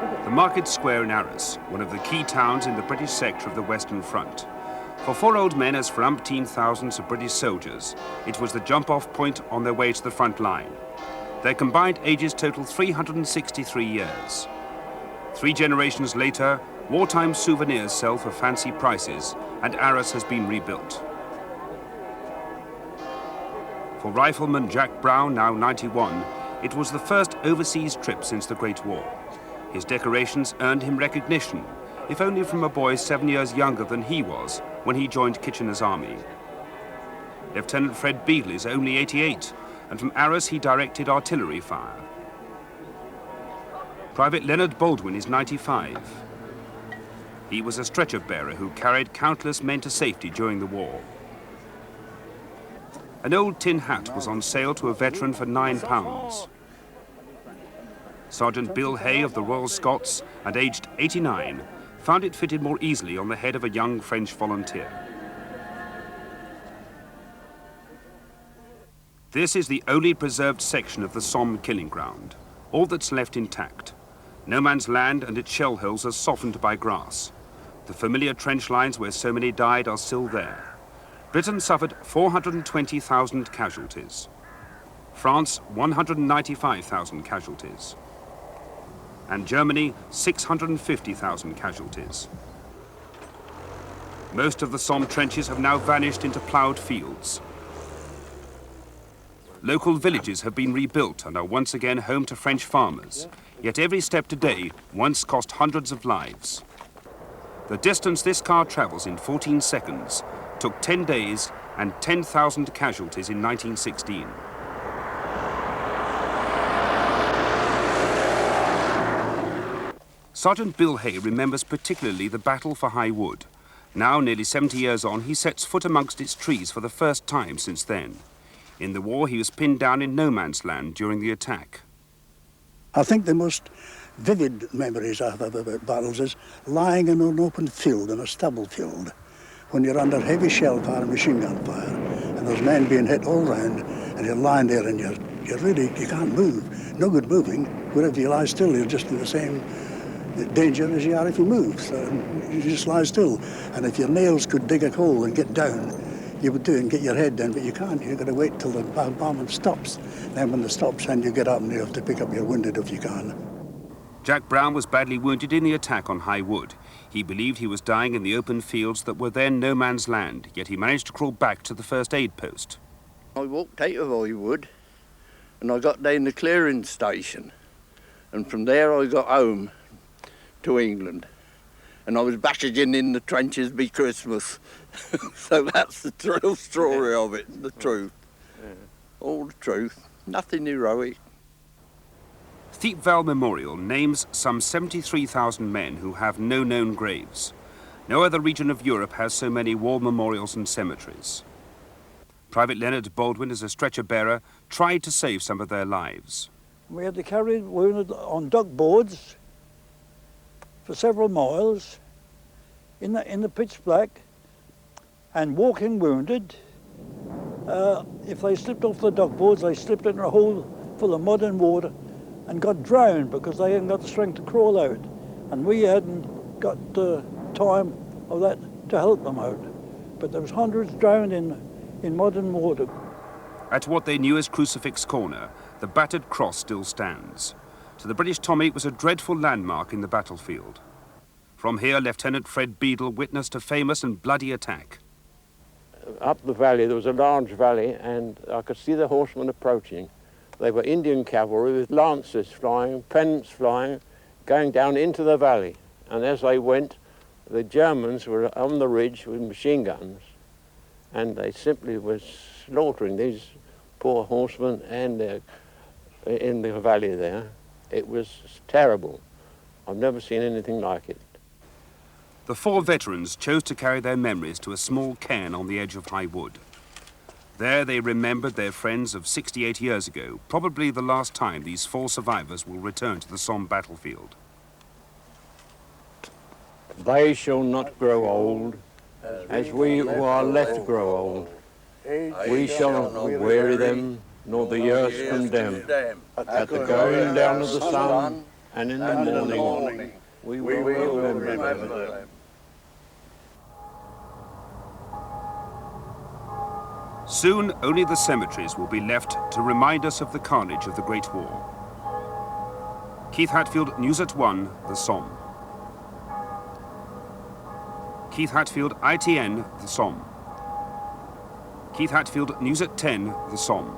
The market square in Arras, one of the key towns in the British sector of the Western Front. For 4 old men as for umpteen thousands of British soldiers, it was the jump-off point on their way to the front line. Their combined ages total 363 years. 3 generations later, wartime souvenirs sell for fancy prices, and Arras has been rebuilt. For Rifleman Jack Brown, now 91, it was the first overseas trip since the Great War. His decorations earned him recognition, if only from a boy 7 years younger than he was when he joined Kitchener's army. Lieutenant Fred Beadle is only 88, and from Arras he directed artillery fire. Private Leonard Baldwin is 95. He was a stretcher bearer who carried countless men to safety during the war. An old tin hat was on sale to a veteran for £9. Serjeant Bill Hay of the Royal Scots, and aged 89, found it fitted more easily on the head of a young French volunteer. This is the only preserved section of the Somme killing ground, all that's left intact. No man's land and its shell holes are softened by grass. The familiar trench lines where so many died are still there. Britain suffered 420,000 casualties. France, 195,000 casualties. And Germany, 650,000 casualties. Most of the Somme trenches have now vanished into ploughed fields. Local villages have been rebuilt and are once again home to French farmers, yet every step today once cost hundreds of lives. The distance this car travels in 14 seconds took 10 days and 10,000 casualties in 1916. Serjeant Bill Hay remembers particularly the battle for High Wood. Now, nearly 70 years on, he sets foot amongst its trees for the first time since then. In the war, he was pinned down in no man's land during the attack. I think the most vivid memories I have about battles is lying in an open field, in a stubble field, when you're under heavy shell fire and machine gun fire, and there's men being hit all round, and you're lying there and you can't move. No good moving. Wherever you lie still, you're just in the same danger as you are if you move. So you just lie still. And if your nails could dig a hole and get down, you would do it and get your head down, but you can't. You've got to wait till the bombing stops. Then when it stops, then you get up and you have to pick up your wounded if you can. Jack Brown was badly wounded in the attack on High Wood. He believed he was dying in the open fields that were then no man's land, yet he managed to crawl back to the first aid post. I walked out of High Wood and I got down the clearing station, and from there I got home to England. And I was bashing in the trenches by Christmas. So that's the real story of it, the truth. All the truth, nothing heroic. Thiepval Memorial names some 73,000 men who have no known graves. No other region of Europe has so many war memorials and cemeteries. Private Leonard Baldwin, as a stretcher bearer, tried to save some of their lives. We had to carry wounded on duck boards for several miles in the pitch black, and walking wounded. If they slipped off the duck boards, they slipped in a hole full of mud and water and got drowned because they hadn't got the strength to crawl out. And we hadn't got time of that to help them out. But there was hundreds drowned in mud and water. At what they knew as Crucifix Corner, the battered cross still stands. To the British Tommy, it was a dreadful landmark in the battlefield. From here, Lieutenant Fred Beadle witnessed a famous and bloody attack. Up the valley, there was a large valley, and I could see the horsemen approaching. They were Indian cavalry with lances flying, pennants flying, going down into the valley. And as they went, the Germans were on the ridge with machine guns, and they simply were slaughtering these poor horsemen and in the valley there. It was terrible. I've never seen anything like it. The 4 veterans chose to carry their memories to a small cairn on the edge of High Wood. There they remembered their friends of 68 years ago, probably the last time these 4 survivors will return to the Somme battlefield. They shall not grow old, as we who are left grow old. We shall not weary them, nor the earth condemn. At the going down of the sun, And in the morning, we will remember them. Soon, only the cemeteries will be left to remind us of the carnage of the Great War. Keith Hatfield, News at 1, the Somme. Keith Hatfield, ITN, the Somme. Keith Hatfield, News at 10, the Somme.